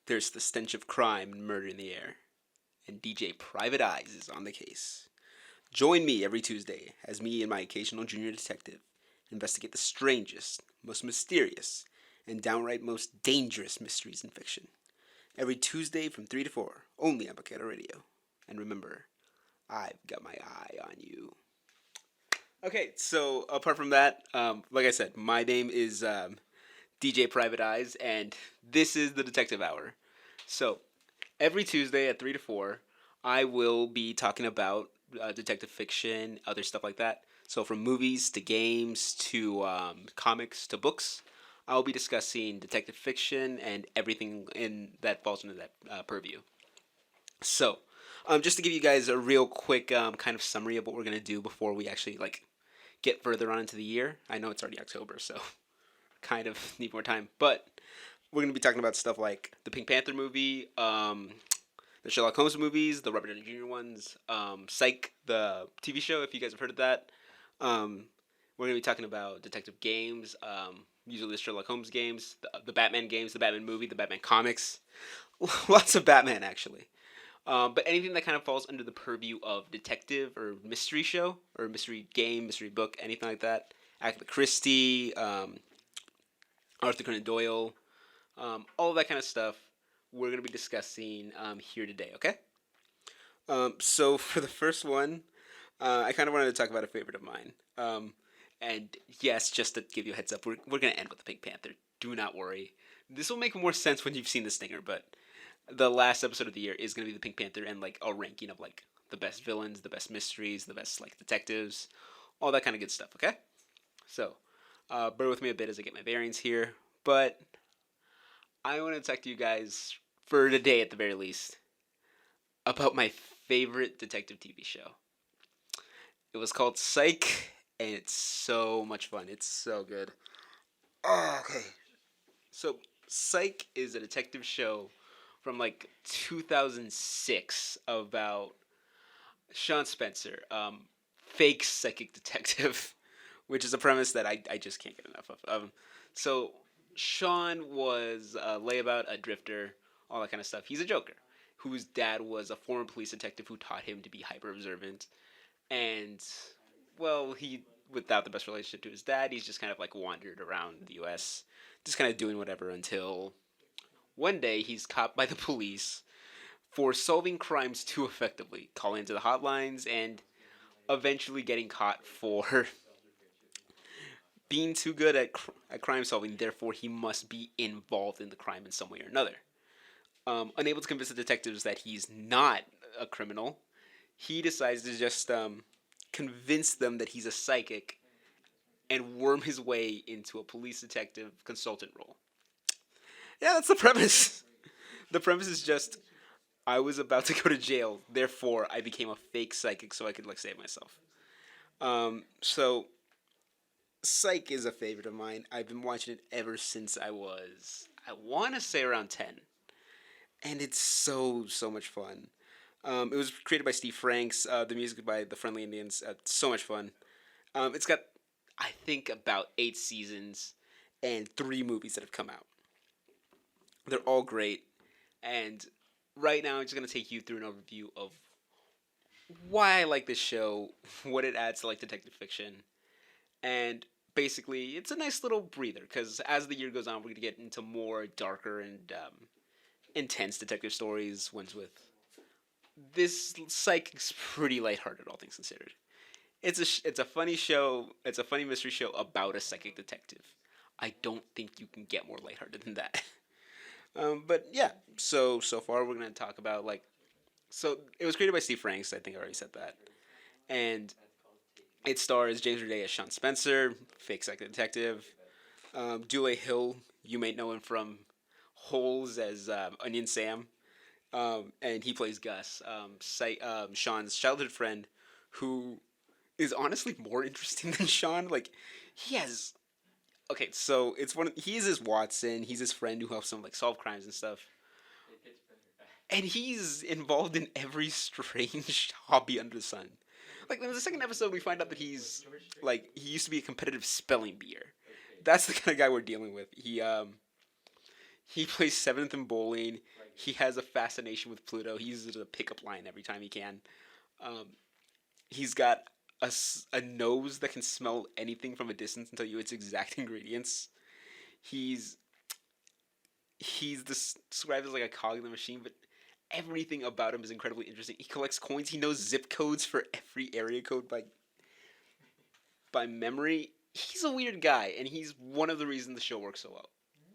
There's the stench of crime and murder in the air, and DJ Private Eyes is on the case. Join me every Tuesday as me and my occasional junior detective investigate the strangest, most mysterious, and downright most dangerous mysteries in fiction. Every Tuesday from 3 to 4, only on Vaquero Radio. And remember, I've got my eye on you. Okay, so apart from that, like I said, my name is DJ Private Eyes, and this is the Detective Hour. So, every Tuesday at 3 to 4, I will be talking about detective fiction, other stuff like that. So, from movies to games to comics to books, I'll be discussing detective fiction and everything that falls into that purview. So, just to give you guys a real quick kind of summary of what we're gonna do before we actually get further on into the year. I know it's already October, so kind of need more time. But we're going to be talking about stuff like the Pink Panther movie, the Sherlock Holmes movies, the Robert Downey Jr. ones, Psych, the TV show, if you guys have heard of that. We're going to be talking about detective games, usually the Sherlock Holmes games, the Batman games, the Batman movie, the Batman comics. Lots of Batman, actually. But anything that kind of falls under the purview of detective or mystery show or mystery game, mystery book, anything like that. Agatha Christie, Arthur Conan Doyle, all of that kind of stuff we're going to be discussing here today, okay? So for the first one, I kind of wanted to talk about a favorite of mine. And yes, just to give you a heads up, we're going to end with the Pink Panther. Do not worry. This will make more sense when you've seen the stinger, but the last episode of the year is going to be the Pink Panther and a ranking of the best villains, the best mysteries, the best detectives, all that kind of good stuff, okay? So, bear with me a bit as I get my bearings here, but I want to talk to you guys for today at the very least about my favorite detective TV show. It was called Psych, and it's so much fun. It's so good. Oh, okay. So, Psych is a detective show from 2006 about Sean Spencer, fake psychic detective, which is a premise that I just can't get enough of. So Sean was a layabout, a drifter, all that kind of stuff. He's a joker whose dad was a former police detective who taught him to be hyper observant, and he without the best relationship to his dad, he's just kind of wandered around the U.S. just kind of doing whatever until one day, he's caught by the police for solving crimes too effectively, calling into the hotlines, and eventually getting caught for being too good at crime solving. Therefore, he must be involved in the crime in some way or another. Unable to convince the detectives that he's not a criminal, he decides to just convince them that he's a psychic and worm his way into a police detective consultant role. Yeah, that's the premise. The premise is just, I was about to go to jail, therefore I became a fake psychic so I could save myself. So Psych is a favorite of mine. I've been watching it ever since I want to say around 10. And it's so much fun. It was created by Steve Franks, the music by the Friendly Indians. So much fun. It's got, I think, about 8 seasons and 3 movies that have come out. They're all great, and right now I'm just going to take you through an overview of why I like this show, what it adds to detective fiction, and basically it's a nice little breather, because as the year goes on, we're going to get into more darker and intense detective stories, ones with this Psych is pretty lighthearted, all things considered. It's a funny show, it's a funny mystery show about a psychic detective. I don't think you can get more lighthearted than that. But yeah, so far we're going to talk about so it was created by Steve Franks, I think I already said that. And it stars James Roday as Sean Spencer, fake psychic detective. Juliet Hill, you may know him from Holes as Onion Sam. And he plays Gus, Sean's childhood friend, who is honestly more interesting than Sean. He has... Okay, so he's his Watson. He's his friend who helps him solve crimes and stuff. And he's involved in every strange hobby under the sun. In the second episode, we find out that he's he used to be a competitive spelling bee. That's the kind of guy we're dealing with. He plays seventh in bowling. He has a fascination with Pluto. He uses it as a pickup line every time he can. Um, he's got a nose that can smell anything from a distance and tell you its exact ingredients. He's described as like a cog in the machine, but everything about him is incredibly interesting. He collects coins. He knows zip codes for every area code by memory. He's a weird guy, and he's one of the reasons the show works so well.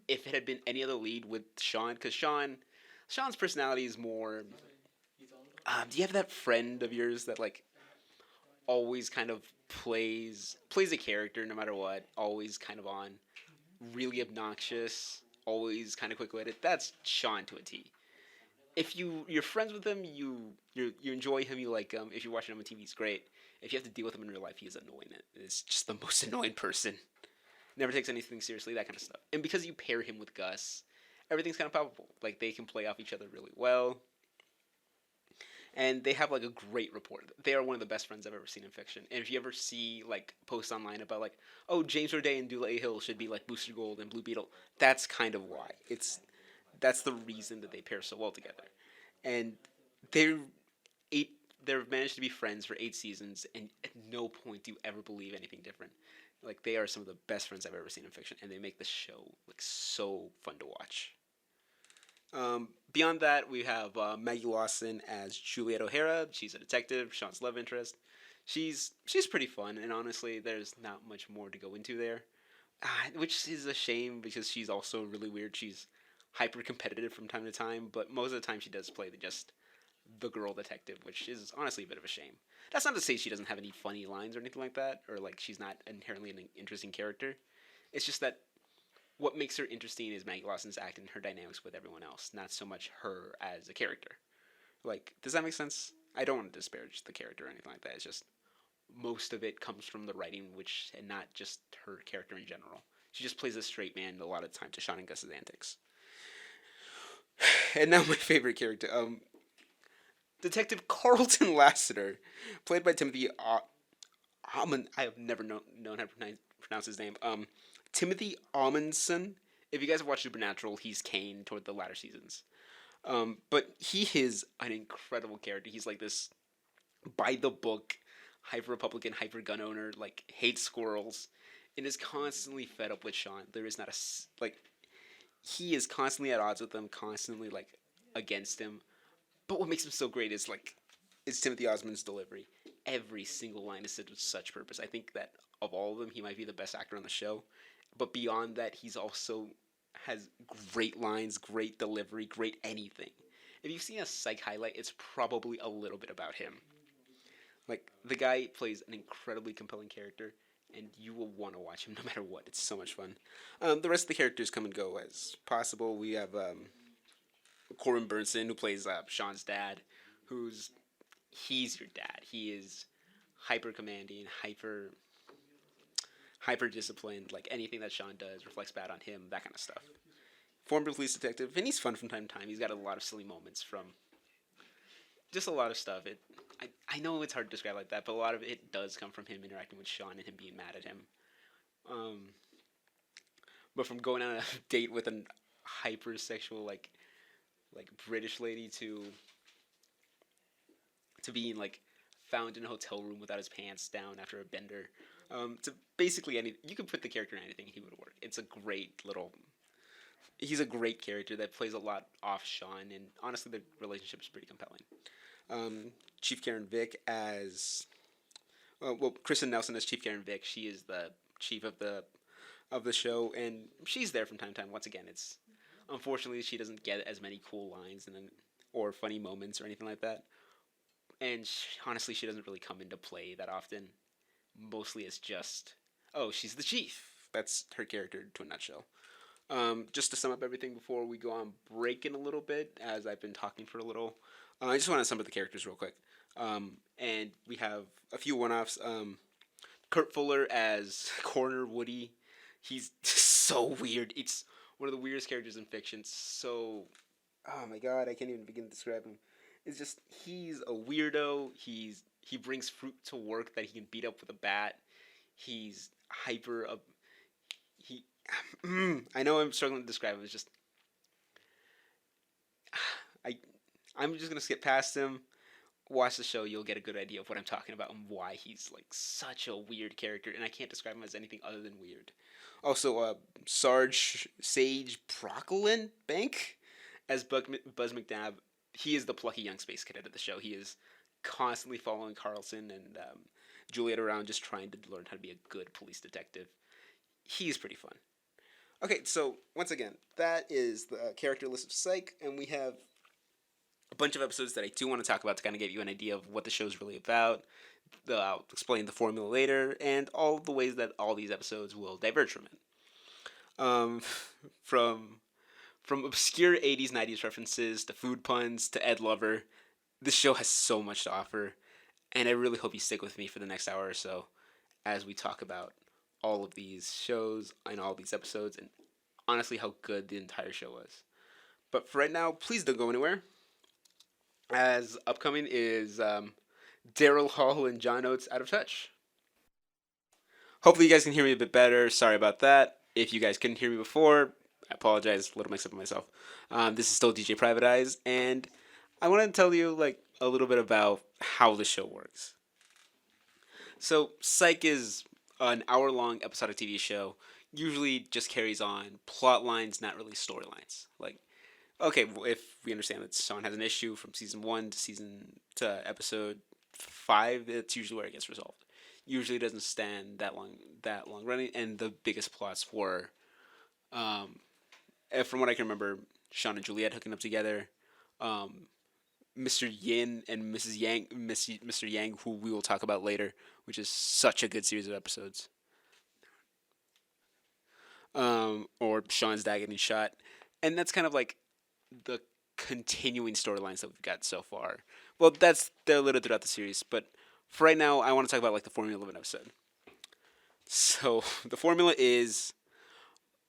If it had been any other lead with Sean, because Sean's personality is more. Do you have that friend of yours that like always kind of plays a character no matter what, always kind of on, really obnoxious, always kind of quick witted? That's Sean to a T. If you're friends with him, you enjoy him, you like him. If you're watching him on TV, he's great. If you have to deal with him in real life, he is annoying. It's just the most annoying person. Never takes anything seriously, that kind of stuff. And because you pair him with Gus, everything's kind of palpable. Like they can play off each other really well, and they have like a great rapport. They are one of the best friends I've ever seen in fiction. And if you ever see like posts online about like, oh, James Roday and Dule Hill should be like Booster Gold and Blue Beetle, that's kind of why. That's the reason that they pair so well together. And they're eight. They've managed to be friends for 8 seasons, and at no point do you ever believe anything different. Like they are some of the best friends I've ever seen in fiction, and they make the show like so fun to watch. Beyond that, we have Maggie Lawson as Juliet O'Hara. She's a detective, Sean's love interest. She's pretty fun, and honestly, there's not much more to go into there, which is a shame because she's also really weird. She's hyper competitive from time to time, but most of the time she does play the girl detective, which is honestly a bit of a shame. That's not to say she doesn't have any funny lines or anything like that, or like she's not inherently an interesting character. It's just that what makes her interesting is Maggie Lawson's acting, her dynamics with everyone else, not so much her as a character. Like, does that make sense? I don't want to disparage the character or anything like that. It's just most of it comes from the writing, which and not just her character in general. She just plays a straight man a lot of the time to Sean and Gus's antics. And now my favorite character, Detective Carlton Lassiter, played by Timothy Amon. I have never known how to pronounce his name. Timothy Amundsen. If you guys have watched Supernatural, he's Kane toward the latter seasons. But he is an incredible character. He's like this by the book, hyper Republican, hyper gun owner, like hates squirrels, and is constantly fed up with Sean. There is not like he is constantly at odds with them, constantly like against him. But what makes him so great is Timothy Osmond's delivery. Every single line is said with such purpose. I think that of all of them, he might be the best actor on the show. But beyond that, he's also has great lines, great delivery, great anything. If you've seen a Psych highlight, it's probably a little bit about him. Like, the guy plays an incredibly compelling character, and you will want to watch him no matter what. It's so much fun. The rest of the characters come and go as possible. We have Corbin Burnson, who plays Sean's dad, he's your dad. He is hyper commanding, hyper disciplined. Like anything that Sean does reflects bad on him, that kind of stuff. Former police detective, and he's fun from time to time. He's got a lot of silly moments from just a lot of stuff. I know it's hard to describe like that, but a lot of it does come from him interacting with Sean and him being mad at him. But from going on a date with a hypersexual like British lady to being like found in a hotel room without his pants down after a bender, to basically you could put the character in anything, he would work. He's a great character that plays a lot off Sean, and honestly the relationship is pretty compelling. Chief Karen Vick as Kristen Nelson as Chief Karen Vick. She is the chief of the show, and she's there from time to time. Once again, it's unfortunately she doesn't get as many cool lines or funny moments or anything like that. And honestly, she doesn't really come into play that often. Mostly it's just, oh, she's the chief. That's her character to a nutshell. Just to sum up everything before we go on break in a little bit, as I've been talking for a little, I just want to sum up the characters real quick. And we have a few one-offs. Kurt Fuller as Coroner Woody. He's so weird. It's one of the weirdest characters in fiction. So, oh my god, I can't even begin to describe him. It's just, he's a weirdo. He brings fruit to work that he can beat up with a bat. He's hyper. I know I'm struggling to describe him. It's just, I I'm just gonna skip past him. Watch the show, you'll get a good idea of what I'm talking about and why he's like such a weird character, and I can't describe him as anything other than weird. Also, Sarge Sage Proclin Bank as Buzz McNabb. He is the plucky young space cadet of the show. He is constantly following Carlson and Juliet around, just trying to learn how to be a good police detective. He's pretty fun. Okay, so once again, that is the character list of Psych, and we have a bunch of episodes that I do want to talk about to kind of give you an idea of what the show is really about. I'll explain the formula later, and all the ways that all these episodes will diverge from it. Um, from from obscure 80s, 90s references to food puns to Ed Lover, this show has so much to offer, and I really hope you stick with me for the next hour or so as we talk about all of these shows and all these episodes, and honestly how good the entire show was. But for right now, please don't go anywhere, as upcoming is Daryl Hall and John Oates Out of Touch. Hopefully, you guys can hear me a bit better. Sorry about that. If you guys couldn't hear me before, I apologize. A little mixed up with myself. This is still DJ Private Eyes, and I want to tell you like a little bit about how the show works. So, Psych is an hour-long episodic TV show. Usually, just carries on plot lines, not really storylines. Like, okay, well, if we understand that Sean has an issue from season 1 to episode 5, that's usually where it gets resolved. Usually doesn't stand that long running, and the biggest plots were, from what I can remember, Sean and Juliet hooking up together, Mr. Yin and Mr. Yang, who we will talk about later, which is such a good series of episodes. Or Sean's dad getting shot, and that's kind of like the continuing storylines that we've got so far. Well, they're littered throughout the series, but for right now, I want to talk about like the formula of an episode. So the formula is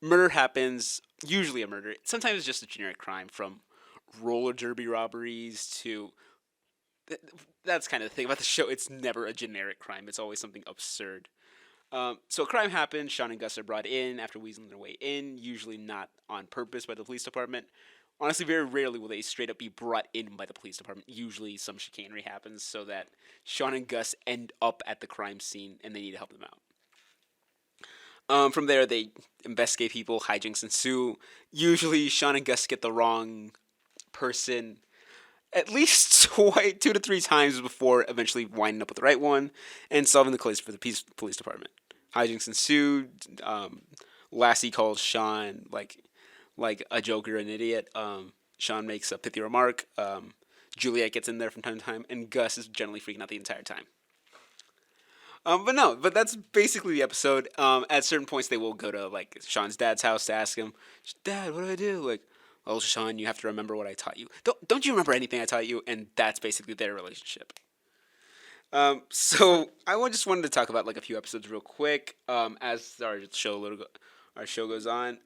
murder happens, usually a murder. Sometimes it's just a generic crime, from roller derby robberies to that's kind of the thing about the show. It's never a generic crime. It's always something absurd. So a crime happens. Sean and Gus are brought in after weaseling their way in, usually not on purpose by the police department. Honestly, very rarely will they straight up be brought in by the police department. Usually some chicanery happens so that Sean and Gus end up at the crime scene and they need to help them out. From there, they investigate people, hijinks ensue. Usually Sean and Gus get the wrong person at least 2 to 3 times before eventually winding up with the right one and solving the case for the police department. Hijinks ensue. Lassie calls Sean like a joker, an idiot. Sean makes a pithy remark. Juliet gets in there from time to time, and Gus is generally freaking out the entire time. But that's basically the episode. At certain points, they will go to like Sean's dad's house to ask him, "Dad, what do I do?" Like, "Oh, Sean, you have to remember what I taught you. Don't you remember anything I taught you?" And that's basically their relationship. So just wanted to talk about like a few episodes real quick. As our show goes on.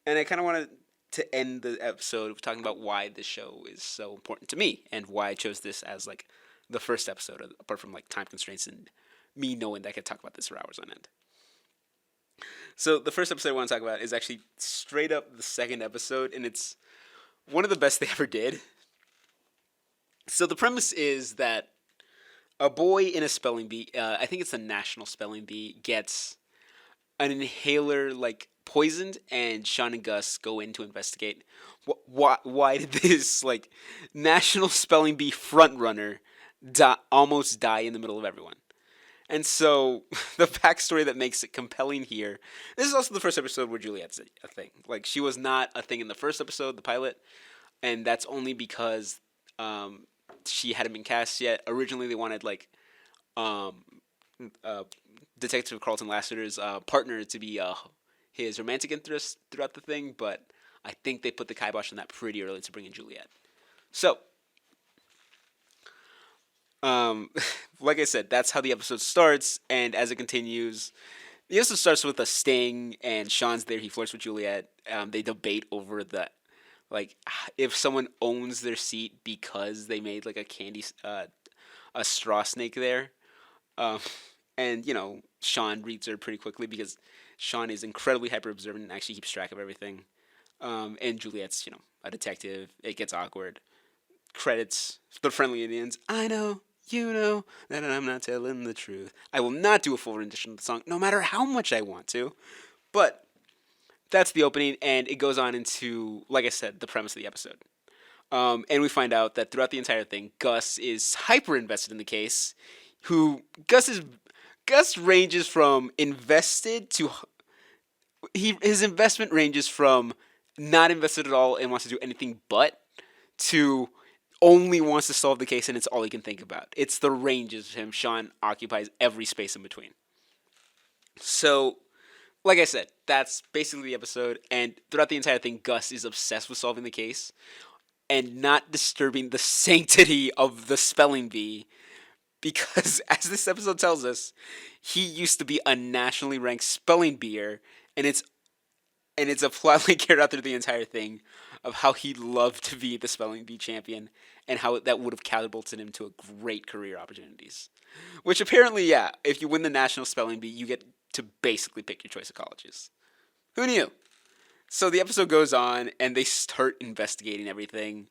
And I kind of wanted to end the episode talking about why this show is so important to me and why I chose this as like the first episode, apart from like time constraints and me knowing that I could talk about this for hours on end. So the first episode I want to talk about is actually straight up the second episode, and it's one of the best they ever did. So the premise is that a boy in a spelling bee, I think it's a national spelling bee, gets an inhaler like poisoned, and Sean and Gus go in to investigate. Why did this like national spelling bee frontrunner almost die in the middle of everyone? And so the backstory that makes it compelling here. This is also the first episode where Juliet's a thing. Like, she was not a thing in the first episode, the pilot, and that's only because she hadn't been cast yet. Originally, they wanted like Detective Carlton Lassiter's partner to be his romantic interest throughout the thing, but I think they put the kibosh on that pretty early to bring in Juliet. So, like I said, that's how the episode starts, and as it continues, the episode starts with a sting, and Sean's there, he flirts with Juliet. They debate over the, like, if someone owns their seat because they made, like, a straw snake there. And, Sean reads her pretty quickly because Sean is incredibly hyper-observant and actually keeps track of everything. And Juliet's, a detective. It gets awkward. Credits the friendly Indians. I know, you know, that I'm not telling the truth. I will not do a full rendition of the song, no matter how much I want to. But that's the opening, and it goes on into, like I said, the premise of the episode. And we find out that throughout the entire thing, Gus is hyper invested in the case. Gus ranges from invested to his investment ranges from not invested at all and wants to do anything but to only wants to solve the case and it's all he can think about. It's the ranges of him. Sean occupies every space in between. So, like I said, that's basically the episode. And throughout the entire thing, Gus is obsessed with solving the case and not disturbing the sanctity of the spelling bee. Because, as this episode tells us, he used to be a nationally ranked spelling beer, and it's a plotline carried out through the entire thing of how he loved to be the spelling bee champion and how that would have catapulted him to a great career opportunities. Which apparently, yeah, if you win the national spelling bee, you get to basically pick your choice of colleges. Who knew? So the episode goes on, and they start investigating everything.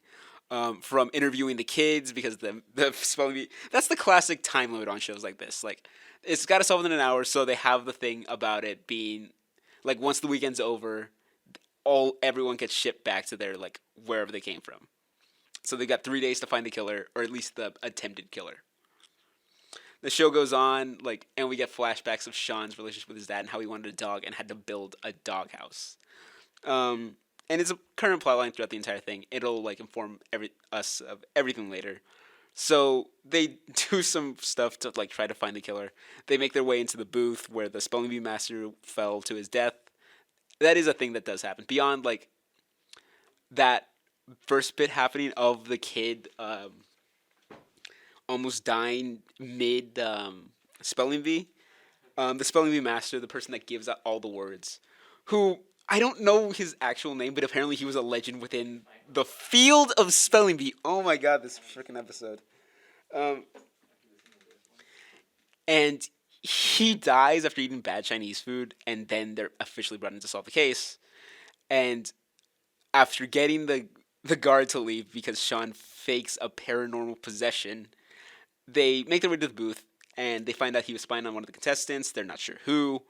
From interviewing the kids, because the spelling bee, that's the classic time limit on shows like this. Like, it's got to solve in an hour, so they have the thing about it being, like, once the weekend's over, everyone gets shipped back to their, like, wherever they came from. So they got 3 days to find the killer, or at least the attempted killer. The show goes on, like, and we get flashbacks of Sean's relationship with his dad and how he wanted a dog and had to build a doghouse. And it's a current plotline throughout the entire thing. It'll, like, inform us of everything later. So they do some stuff to, like, try to find the killer. They make their way into the booth where the spelling bee master fell to his death. That is a thing that does happen. Beyond, like, that first bit happening of the kid almost dying mid spelling bee, the spelling bee master, the person that gives out all the words, who... I don't know his actual name, but apparently he was a legend within the field of spelling bee. Oh my god, this freaking episode. And he dies after eating bad Chinese food, and then they're officially brought in to solve the case. And after getting the guard to leave because Sean fakes a paranormal possession, they make their way to the booth, and they find out he was spying on one of the contestants. They're not sure who.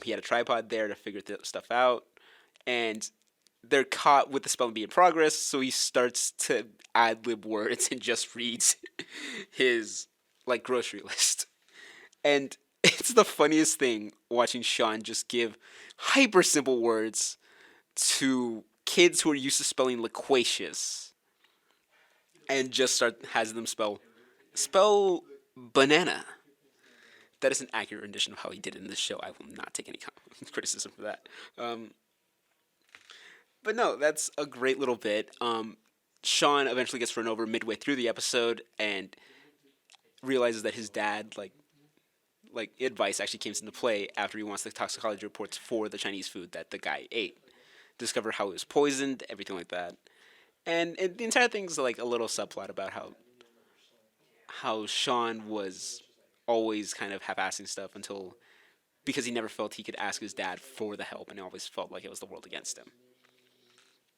He had a tripod there to figure stuff out, and they're caught with the spelling bee in progress, so he starts to ad-lib words and just reads his, like, grocery list. And it's the funniest thing watching Sean just give hyper simple words to kids who are used to spelling loquacious and just has them spell banana. That is an accurate rendition of how he did it in this show. I will not take any criticism for that. But no, that's a great little bit. Sean eventually gets run over midway through the episode and realizes that his dad, like advice actually came into play after he wants the toxicology reports for the Chinese food that the guy ate. Discover how it was poisoned, everything like that. And the entire thing's like a little subplot about how Sean was always kind of half-assing stuff because he never felt he could ask his dad for the help, and he always felt like it was the world against him.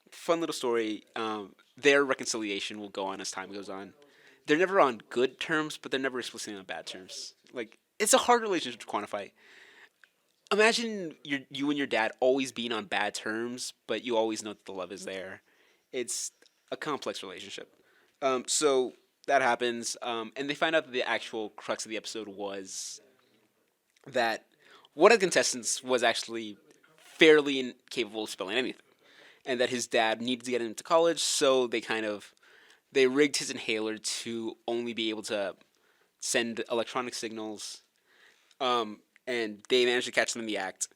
Fun little story. Their reconciliation will go on as time goes on. They're never on good terms, but they're never explicitly on bad terms. Like, it's a hard relationship to quantify. Imagine you and your dad always being on bad terms, but you always know that the love is there. It's a complex relationship. So that happens, and they find out that the actual crux of the episode was that one of the contestants was actually fairly incapable of spelling anything, and that his dad needed to get him to college, so they rigged his inhaler to only be able to send electronic signals, and they managed to catch them in the act.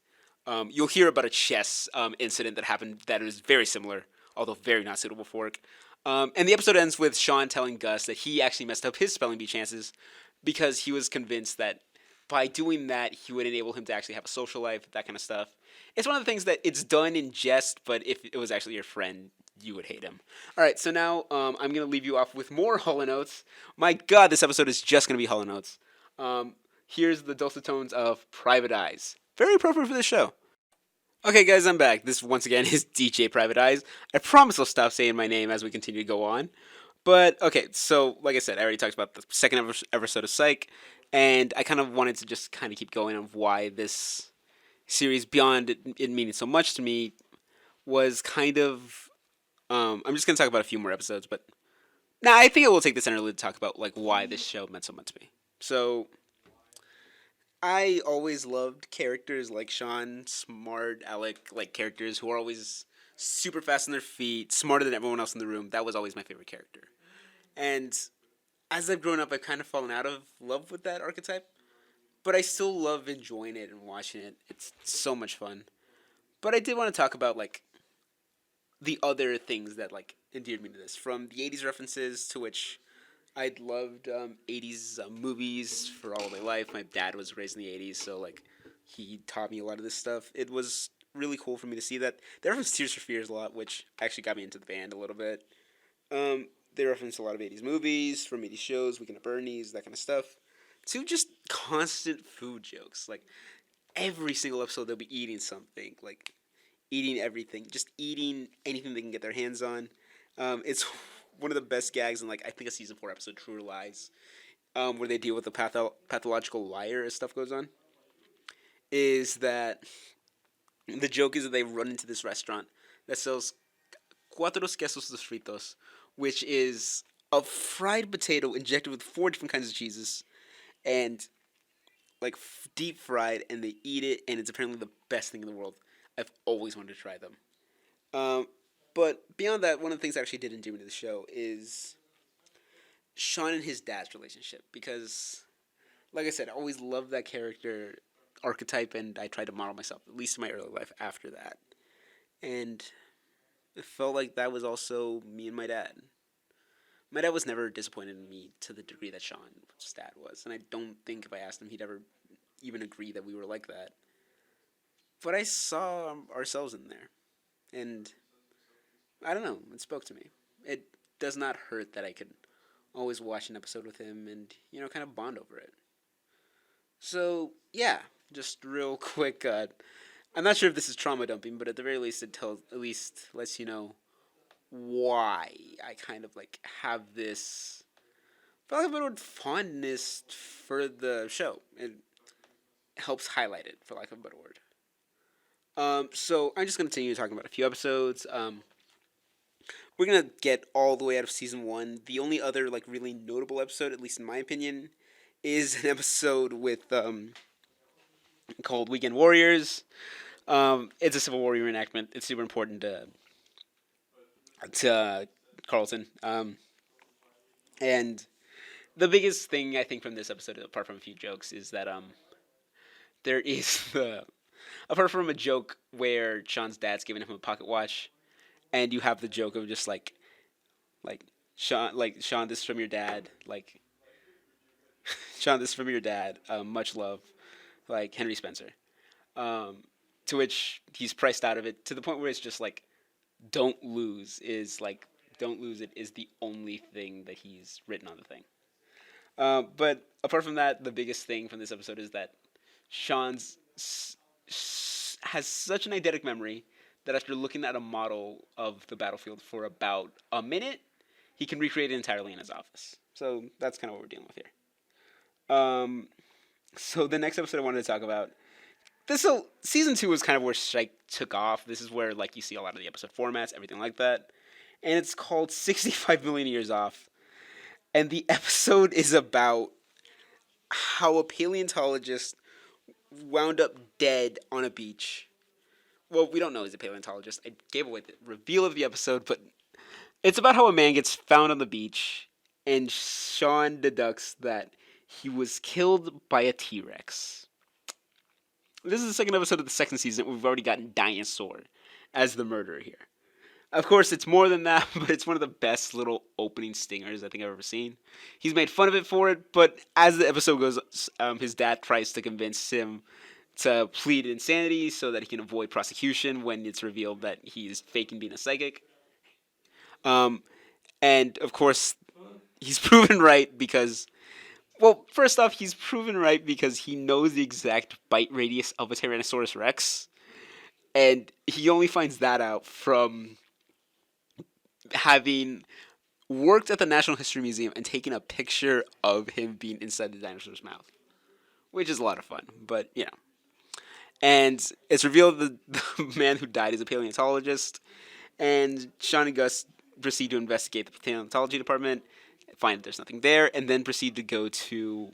You'll hear about a chess incident that happened that is very similar, although very not suitable for it. And the episode ends with Sean telling Gus that he actually messed up his spelling bee chances because he was convinced that by doing that, he would enable him to actually have a social life, that kind of stuff. It's one of the things that it's done in jest, but if it was actually your friend, you would hate him. All right, so now I'm going to leave you off with more Hall & Oates. My God, this episode is just going to be Hall & Oates. Here's the dulcet tones of Private Eyes. Very appropriate for this show. Okay, guys, I'm back. This once again is DJ Private Eyes. I promise I'll stop saying my name as we continue to go on. But okay, so like I said, I already talked about the second episode of Psych, and I kind of wanted to just kind of keep going on why this series, beyond it meaning so much to me, was kind of. I'm just gonna talk about a few more episodes, but I think I will take this interlude to talk about like why this show meant so much to me. So I always loved characters like Sean, smart, Alec, like characters who are always super fast on their feet, smarter than everyone else in the room. That was always my favorite character. And as I've grown up, I've kind of fallen out of love with that archetype, but I still love enjoying it and watching it. It's so much fun. But I did want to talk about like the other things that like endeared me to this, from the '80s references to which I'd loved '80s movies for all of my life. My dad was raised in the '80s, so like he taught me a lot of this stuff. It was really cool for me to see that. They referenced Tears for Fears a lot, which actually got me into the band a little bit. They referenced a lot of '80s movies, from '80s shows, Weekend at Bernie's, that kind of stuff, to just constant food jokes. Like every single episode, they'll be eating something, like eating everything, just eating anything they can get their hands on. It's one of the best gags in like I think a season 4 episode, True Lies, where they deal with the pathological liar as stuff goes on. Is that the joke is that they run into this restaurant that sells cuatro quesos dos fritos, which is a fried potato injected with 4 different kinds of cheeses and like deep fried, and they eat it, and it's apparently the best thing in the world. I've always wanted to try them. Um, but beyond that, one of the things I actually did endear me to the show is Sean and his dad's relationship, because, like I said, I always loved that character archetype, and I tried to model myself, at least in my early life, after that. And it felt like that was also me and my dad. My dad was never disappointed in me to the degree that Sean's dad was, and I don't think if I asked him he'd ever even agree that we were like that. But I saw ourselves in there, and I don't know, it spoke to me. It does not hurt that I could always watch an episode with him and, kind of bond over it. So, yeah, just real quick, I'm not sure if this is trauma dumping, but at the very least at least lets you know why I kind of like have this, for lack of a better word, fondness for the show. It helps highlight it, for lack of a better word. So I'm just going to continue talking about a few episodes. We're going to get all the way out of season 1. The only other like really notable episode, at least in my opinion, is an episode with called Weekend Warriors. It's a Civil War reenactment. It's super important to Carlton. And the biggest thing I think from this episode, apart from a few jokes, is that there is apart from a joke where Sean's dad's giving him a pocket watch, and you have the joke of just like Sean, this is from your dad, like Sean, this is from your dad, much love, like Henry Spencer. To which he's priced out of it to the point where it's just like, don't lose it is the only thing that he's written on the thing. But apart from that, the biggest thing from this episode is that Sean's has such an eidetic memory that after looking at a model of the battlefield for about a minute, he can recreate it entirely in his office. So that's kind of what we're dealing with here. So the next episode I wanted to talk about, season 2 was kind of where Psych took off. This is where like you see a lot of the episode formats, everything like that. And it's called 65 Million Years Off. And the episode is about how a paleontologist wound up dead on a beach. Well, we don't know he's a paleontologist. I gave away the reveal of the episode, but it's about how a man gets found on the beach, and Sean deducts that he was killed by a T-Rex. This is the second episode of the second season. We've already gotten dinosaur as the murderer here. Of course, it's more than that, but it's one of the best little opening stingers I think I've ever seen. He's made fun of it for it, but as the episode goes, his dad tries to convince him to plead insanity so that he can avoid prosecution when it's revealed that he's faking being a psychic. And, of course, he's proven right because... Well, first off, he's proven right because he knows the exact bite radius of a Tyrannosaurus Rex. And he only finds that out from having worked at the National History Museum and taken a picture of him being inside the dinosaur's mouth, which is a lot of fun. But and it's revealed that the man who died is a paleontologist, and Sean and Gus proceed to investigate the paleontology department, find that there's nothing there, and then proceed to go to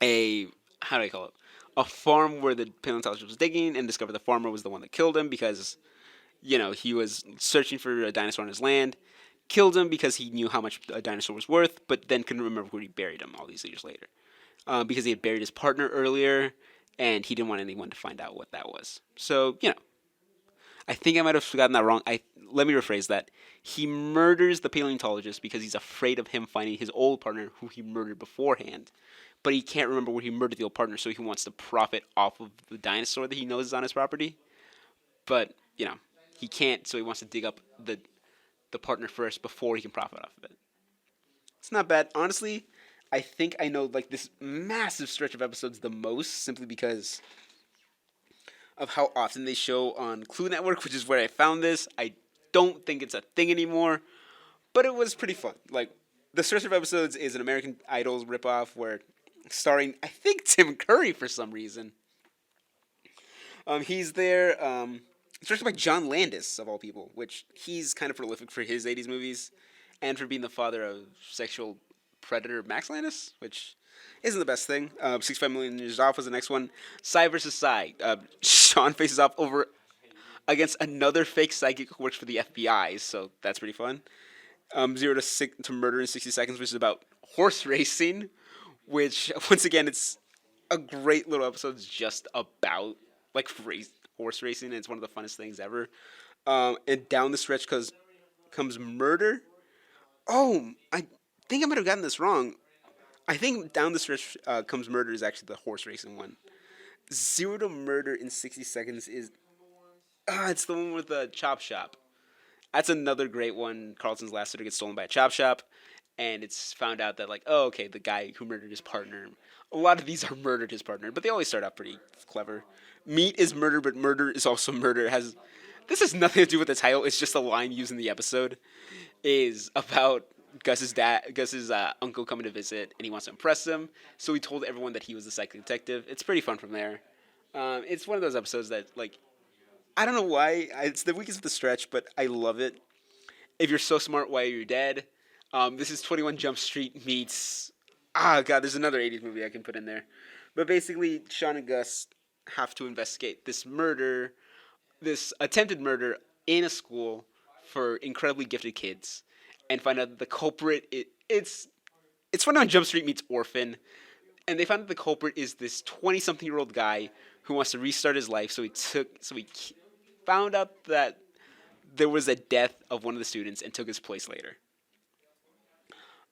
a how do I call it? A farm where the paleontologist was digging and discover the farmer was the one that killed him because he was searching for a dinosaur on his land, killed him because he knew how much a dinosaur was worth, but then couldn't remember where he buried him all these years later. Because he had buried his partner earlier, and he didn't want anyone to find out what that was. So, I think I might have gotten that wrong. Let me rephrase that. He murders the paleontologist because he's afraid of him finding his old partner who he murdered beforehand. But he can't remember where he murdered the old partner, so he wants to profit off of the dinosaur that he knows is on his property. But, he can't, so he wants to dig up the partner first before he can profit off of it. It's not bad. Honestly, I think I know this massive stretch of episodes the most simply because of how often they show on Clue Network, which is where I found this. I don't think it's a thing anymore, but it was pretty fun. The stretch of episodes is an American Idol ripoff where starring, I think, Tim Curry for some reason. He's there. It's directed by John Landis, of all people, which he's kind of prolific for his 80s movies and for being the father of sexual predator Max Landis, which isn't the best thing. 65 Million Years Off was the next one. Psy versus Psy. Sean faces off over against another fake psychic who works for the FBI, so that's pretty fun. 0 to Murder in 60 Seconds, which is about horse racing, which, once again, it's a great little episode just about horse racing, and it's one of the funnest things ever. And down the stretch comes Murder. Oh, I think I might have gotten this wrong. I think Down the Stretch Comes Murder is actually the horse racing one. 0 to Murder in 60 Seconds is... it's the one with the chop shop. That's another great one. Carlton's last sitter gets stolen by a chop shop, and it's found out that, the guy who murdered his partner... A lot of these are murdered his partner, but they always start out pretty clever. Meat is murder, but murder is also murder. This has nothing to do with the title. It's just a line used in the episode. Is about Gus's uncle coming to visit, and he wants to impress him. So he told everyone that he was the psychic detective. It's pretty fun from there. It's one of those episodes that, I don't know why. It's the weakest of the stretch, but I love it. If You're So Smart, Why Are You Dead? This is 21 Jump Street meets... there's another 80s movie I can put in there. But basically, Sean and Gus have to investigate this attempted murder in a school for incredibly gifted kids, and find out that the culprit it's 21 Jump Street meets Orphan, and they found that the culprit is this 20-something-year-old guy who wants to restart his life. So he found out that there was a death of one of the students and took his place later.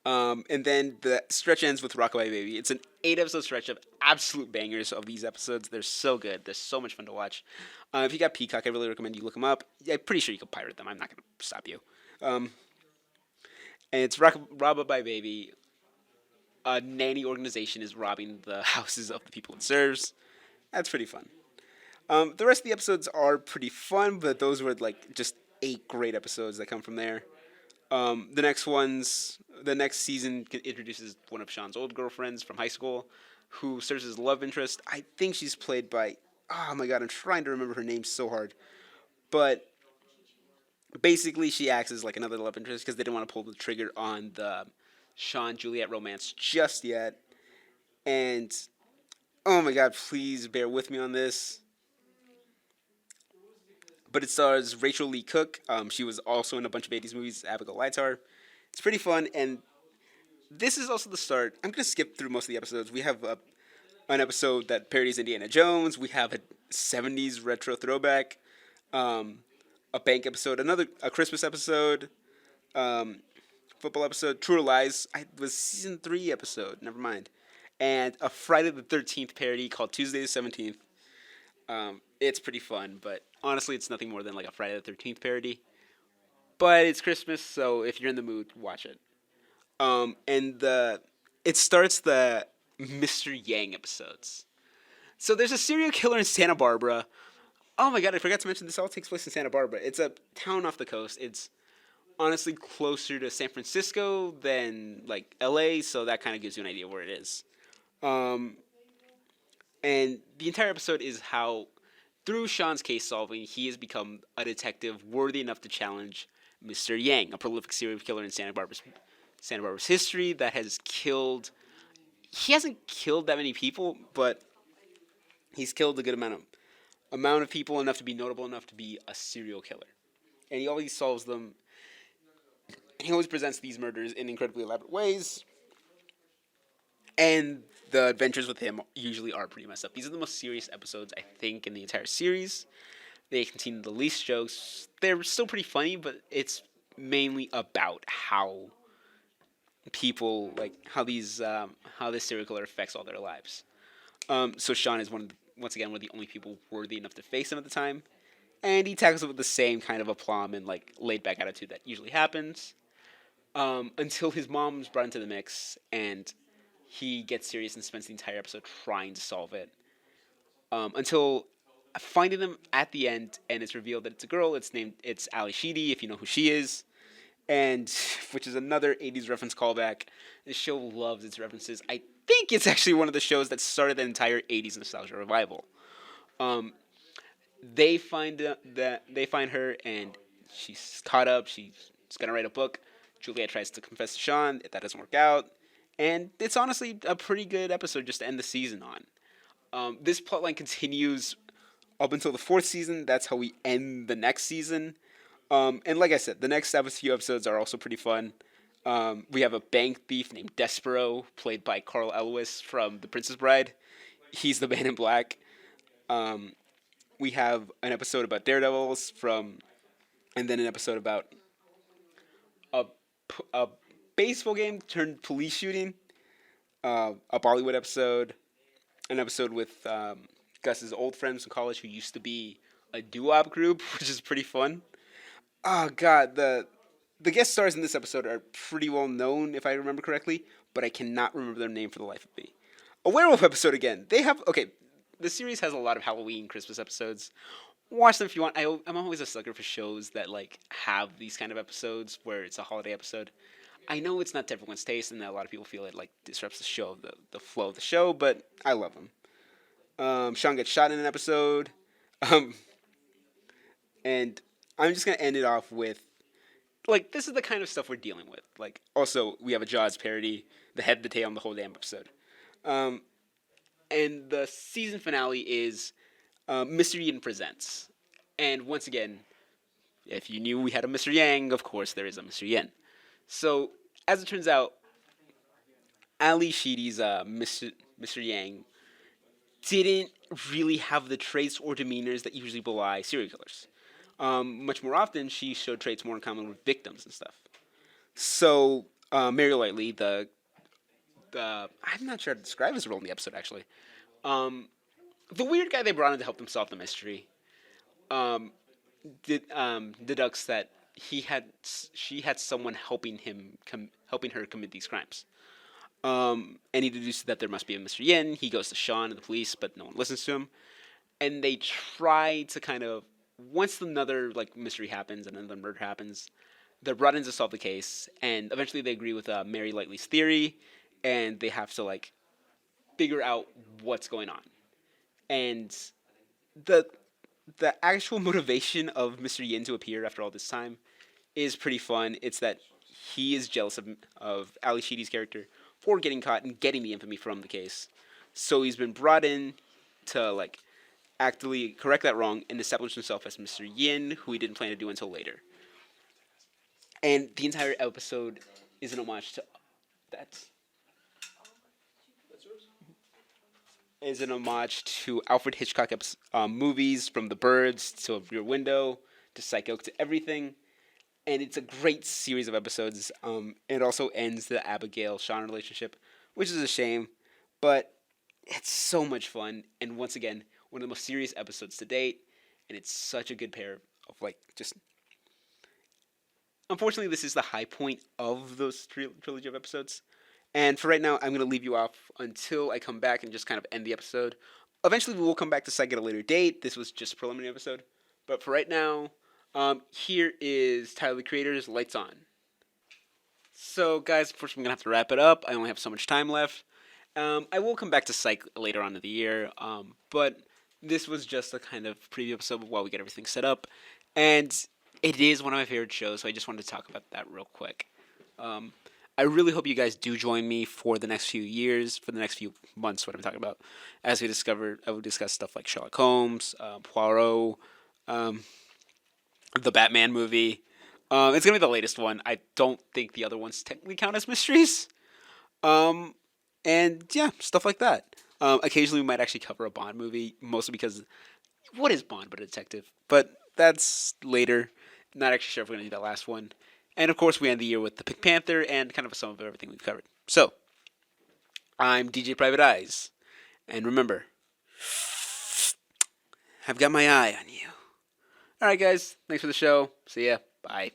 And then the stretch ends with Rockabye Baby. It's an 8-episode stretch of absolute bangers of these episodes. They're so good. They're so much fun to watch. If you got Peacock, I really recommend you look them up. Yeah, I'm pretty sure you can pirate them. I'm not going to stop you. And it's Rockabye Baby. A nanny organization is robbing the houses of the people it serves. That's pretty fun. The rest of the episodes are pretty fun, but those were just 8 great episodes that come from there. The next season introduces one of Sean's old girlfriends from high school, who serves as love interest. I think she's played by, oh my god, I'm trying to remember her name so hard. But basically she acts as another love interest because they didn't want to pull the trigger on the Sean-Juliet romance just yet. And, oh my god, please bear with me on this. But it stars Rachel Lee Cook. She was also in a bunch of 80s movies, Abigail Lightar. It's pretty fun, and this is also the start. I'm going to skip through most of the episodes. We have an episode that parodies Indiana Jones. We have a 70s retro throwback, a bank episode, a Christmas episode, football episode, True Lies. It was season 3 episode, never mind. And a Friday the 13th parody called Tuesday the 17th. It's pretty fun, but honestly, it's nothing more than a Friday the 13th parody. But it's Christmas, so if you're in the mood, watch it. It starts the Mr. Yang episodes. So there's a serial killer in Santa Barbara Oh my god, I forgot to mention this all takes place in Santa Barbara. It's a town off the coast. It's honestly closer to San Francisco than like LA, so that kind of gives you an idea where it is. Um, and the entire episode is how, through Sean's case solving, he has become a detective worthy enough to challenge Mr. Yang, a prolific serial killer in Santa Barbara's history that has killed. He hasn't killed that many people, but he's killed a good amount of people, enough to be notable enough to be a serial killer. And he always solves them. He always presents these murders in incredibly elaborate ways. And the adventures with him usually are pretty messed up. These are the most serious episodes, I think, in the entire series. They contain the least jokes. They're still pretty funny, but it's mainly about how people, like, how this serial killer affects all their lives. So Sean is once again, one of the only people worthy enough to face him at the time. And he tackles it with the same kind of aplomb and, like, laid back attitude that usually happens. Until his mom's brought into the mix, and he gets serious and spends the entire episode trying to solve it. Until finding them at the end, and it's revealed that it's a girl. It's Ali Sheedy, if you know who she is, and which is another '80s reference callback. The show loves its references. I think it's actually one of the shows that started the entire '80s nostalgia revival. Um, they find her, and she's caught up. She's gonna write a book. Juliet tries to confess to Sean. That doesn't work out. And it's honestly a pretty good episode just to end the season on. This plotline continues up until the fourth season. That's how we end the next season. And like I said, the next few episodes are also pretty fun. We have a bank thief named Despero, played by Carl Elwes from The Princess Bride. He's the man in black. We have an episode about daredevils and then an episode about a, a baseball game turned police shooting, a Bollywood episode, an episode with Gus's old friends from college who used to be a doo-wop group, which is pretty fun. Oh god, the guest stars in this episode are pretty well known, if I remember correctly, but I cannot remember their name for the life of me. A werewolf episode again. The series has a lot of Halloween, Christmas episodes. Watch them if you want. I'm always a sucker for shows that like have these kind of episodes where it's a holiday episode. I know it's not to everyone's taste, and that a lot of people feel it like disrupts the flow of the show, but I love them. Sean gets shot in an episode, and I'm just gonna end it off with, like, this is the kind of stuff we're dealing with. Like, also we have a Jaws parody, the head, the tail, and the whole damn episode. And the season finale is Mr. Yin Presents, and once again, if you knew we had a Mr. Yang, of course there is a Mr. Yin. So, as it turns out, Ali Sheedy's Mr. Yang didn't really have the traits or demeanors that usually belie serial killers. Much more often, she showed traits more in common with victims and stuff. So, Mary Lightly, I'm not sure how to describe his role in the episode, actually. The weird guy they brought in to help them solve the mystery, deducts that she had someone helping her commit these crimes. And he deduces that there must be a Mr. Yin. He goes to Sean and the police, but no one listens to him. And they try to kind of, once another like mystery happens and another murder happens, they're brought in to solve the case. And eventually they agree with Mary Lightly's theory, and they have to like figure out what's going on. And the actual motivation of Mr. Yin to appear after all this time is pretty fun. It's that he is jealous of Ali Sheedy's character for getting caught and getting the infamy from the case. So he's been brought in to like actively correct that wrong and establish himself as Mr. Yin, who he didn't plan to do until later. And the entire episode is an homage to that. Is an homage to Alfred Hitchcock movies, from The Birds to Rear Window to Psycho to everything. And it's a great series of episodes. It also ends the Abigail-Sean relationship, which is a shame, but it's so much fun. And once again, one of the most serious episodes to date, and it's such a good pair of like just. Unfortunately, this is the high point of those trilogy of episodes. And for right now, I'm going to leave you off until I come back and just kind of end the episode eventually we will come back to Psych at a later date. This was just a preliminary episode. But for right now, here is Tyler the Creator's Lights On. So, guys, unfortunately, I'm going to have to wrap it up. I only have so much time left. I will come back to Psych later on in the year, but this was just a kind of preview episode while we get everything set up. And it is one of my favorite shows, so I just wanted to talk about that real quick. I really hope you guys do join me for the next few years, for the next few months, what I'm talking about. As we discover, I will discuss stuff like Sherlock Holmes, Poirot, the Batman movie. It's going to be the latest one. I don't think the other ones technically count as mysteries. And yeah, stuff like that. Occasionally we might actually cover a Bond movie, mostly because what is Bond but a detective? But that's later. Not actually sure if we're going to do that last one. And of course we end the year with the Pink Panther and kind of a sum of everything we've covered. So, I'm DJ Private Eyes. And remember, I've got my eye on you. Alright guys, thanks for the show. See ya. Bye.